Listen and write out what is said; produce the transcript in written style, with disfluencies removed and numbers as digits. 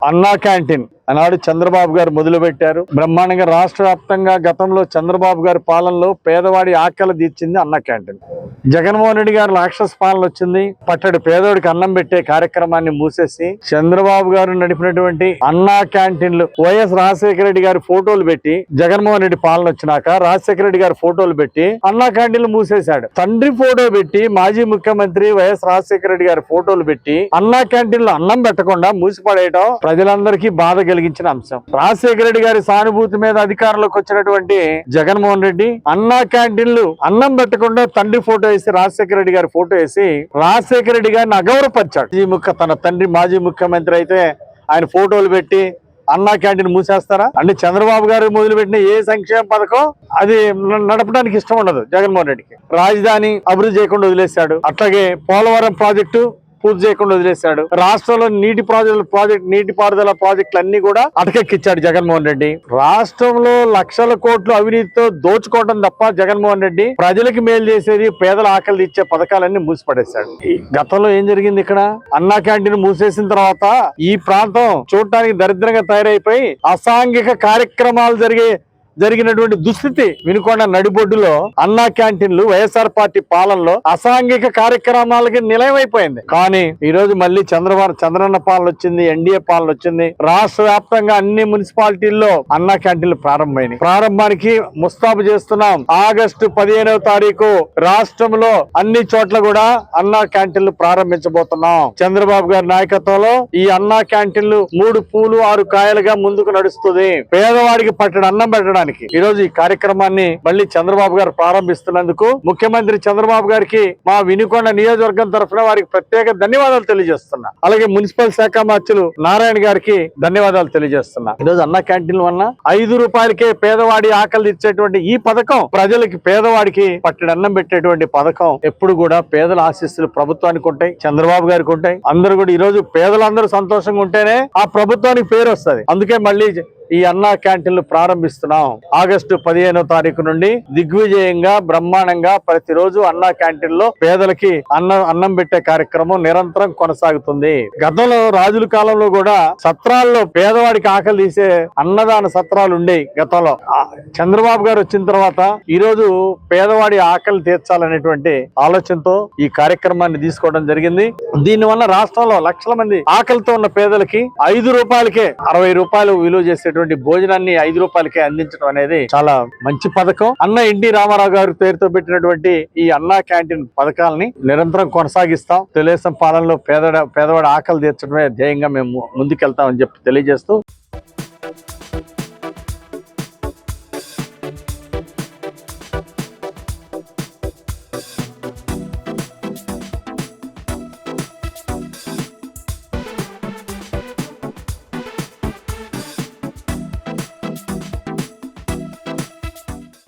అన్నా క్యాంటీన్ ఆనాడు చంద్రబాబు గారు మొదలుపెట్టారు. బ్రహ్మాండంగా రాష్ట్ర వ్యాప్తంగా గతంలో చంద్రబాబు గారి పాలనలో పేదవాడి ఆకలి తీర్చింది అన్నా క్యాంటీన్. జగన్మోహన్ రెడ్డి గారు రాక్షస పాలన వచ్చింది. పట్టడి పేదోడికి అన్నం పెట్టే కార్యక్రమాన్ని మూసేసి చంద్రబాబు గారు నడిపినటువంటి అన్నా క్యాంటీన్లు వైఎస్ రాజశేఖర రెడ్డి గారి ఫోటోలు పెట్టి, జగన్మోహన్ రెడ్డి పాలన వచ్చినాక రాజశేఖర రెడ్డి గారి ఫోటోలు పెట్టి అన్నా క్యాంటీన్లు మూసేశాడు. తండ్రి ఫోటో పెట్టి మాజీ ముఖ్యమంత్రి వైఎస్ రాజశేఖర రెడ్డి గారి ఫోటోలు పెట్టి అన్నా క్యాంటీన్లు అన్నం పెట్టకుండా మూసిపడేయడం ప్రజలందరికీ బాధ కలిగించిన అంశం. రాజశేఖర రెడ్డి గారి సానుభూతి మీద అధికారంలోకి వచ్చినటువంటి జగన్మోహన్ రెడ్డి అన్నా క్యాంటీన్లు అన్నం పెట్టకుండా తండ్రి ఫోటో వేసి, రాజశేఖర రెడ్డి గారి ఫోటో వేసి రాజశేఖర రెడ్డి గారిని అగౌరవపరిచాడు. తన తండ్రి మాజీ ముఖ్యమంత్రి అయితే ఆయన ఫోటోలు పెట్టి అన్నా క్యాంటీన్ మూసేస్తారా? అంటే చంద్రబాబు గారు మొదలుపెట్టిన ఏ సంక్షేమ పథకం అది నడపడానికి ఇష్టం ఉండదు జగన్మోహన్ రెడ్డికి. రాజధాని అభివృద్ధి చేయకుండా వదిలేశాడు. అట్లాగే పోలవరం ప్రాజెక్టు పూర్తి చేయకుండా వదిలేశాడు. రాష్ట్రంలో నీటిపారుదల ప్రాజెక్టులు అన్ని కూడా అటకెక్కిచ్చాడు జగన్మోహన్ రెడ్డి. రాష్ట్రంలో లక్షల కోట్లు అవినీతితో దోచుకోవడం తప్ప జగన్మోహన్ రెడ్డి ప్రజలకి మేలు చేసేది, పేదల ఆకలి ఇచ్చే పథకాలన్నీ మూసిపడేశాడు. గతంలో ఏం జరిగింది? ఇక్కడ అన్నా క్యాంటీన్ మూసేసిన తర్వాత ఈ ప్రాంతం చూడటానికి దరిద్రంగా తయారైపోయి అసాంఘిక కార్యక్రమాలు జరిగినటువంటి దుస్థితి వినుకొండ నడిబొడ్డులో అన్నా క్యాంటీన్లు వైఎస్ఆర్ పార్టీ పాలనలో అసాంఘిక కార్యక్రమాలకి నిలయమైపోయింది. కానీ ఈ రోజు మళ్ళీ చంద్రన్న పాలన వచ్చింది, ఎన్డీఏ పాలన వచ్చింది. రాష్ట్ర వ్యాప్తంగా అన్ని మున్సిపాలిటీల్లో అన్నా క్యాంటీన్లు ప్రారంభమైనాయి. ప్రారంభానికి ముస్తాబు చేస్తున్నాం. ఆగస్టు 15వ తారీఖు రాష్ట్రంలో అన్ని చోట్ల కూడా అన్నా క్యాంటీన్లు ప్రారంభించబోతున్నాం. చంద్రబాబు గారి నాయకత్వంలో ఈ అన్నా క్యాంటీన్లు 3 పూలు 6 కాయలుగా ముందుకు నడుస్తుంది. పేదవాడికి పట్టడి అన్నం పెట్టడానికి ఈ రోజు ఈ కార్యక్రమాన్ని మళ్ళీ చంద్రబాబు గారు ప్రారంభిస్తున్నందుకు ముఖ్యమంత్రి చంద్రబాబు గారికి మా వినుకొండ నియోజకవర్గం తరఫున వారికి ప్రత్యేక ధన్యవాదాలు తెలియజేస్తున్నా. అలాగే మున్సిపల్ శాఖ మంత్రులు నారాయణ గారికి ధన్యవాదాలు తెలియజేస్తున్నా. ఈ రోజు అన్న క్యాంటీన్ వల్ల 5 రూపాయలకే పేదవాడి ఆకలి ఇచ్చేటువంటి ఈ పథకం ప్రజలకి, పేదవాడికి పట్టడి అన్నం పెట్టేటువంటి పథకం ఎప్పుడు కూడా పేదల ఆశీస్సులు ప్రభుత్వానికి ఉంటాయి, చంద్రబాబు గారికి ఉంటాయి. అందరూ కూడా ఈ రోజు పేదలందరూ సంతోషంగా ఉంటేనే ఆ ప్రభుత్వానికి పేరు వస్తుంది. అందుకే మళ్ళీ ఈ అన్నా క్యాంటీన్లు ప్రారంభిస్తున్నాం. ఆగస్టు 15వ తారీఖు నుండి దిగ్విజయంగా బ్రహ్మాండంగా ప్రతిరోజు అన్నా క్యాంటీన్ లో పేదలకి అన్నం పెట్టే కార్యక్రమం నిరంతరం కొనసాగుతుంది. గతంలో రాజుల కాలంలో కూడా సత్రాల్లో పేదవాడికి ఆకలి తీసే అన్నదాన సత్రాలు ఉండేవి. గతంలో చంద్రబాబు గారు వచ్చిన తర్వాత ఈ రోజు పేదవాడి ఆకలి తీర్చాలనేటువంటి ఆలోచనతో ఈ కార్యక్రమాన్ని తీసుకోవడం జరిగింది. దీనివల్ల రాష్ట్రంలో లక్షల మంది ఆకలితో ఉన్న పేదలకి 5 రూపాయలకే 60 రూపాయలు విలువ చేసేటువంటి భోజనాన్ని 5 రూపాయలకే అందించడం అనేది చాలా మంచి పథకం. అన్న ఎన్టీ రామారావు గారి పేరుతో పెట్టినటువంటి ఈ అన్నా క్యాంటీన్ పథకాలని నిరంతరం కొనసాగిస్తాం. తెలుగుదేశం పాలనలో పేదవాడి ఆకలి తీర్చడమే ధ్యేయంగా మేము ముందుకెళ్తామని చెప్పి తెలియజేస్తూ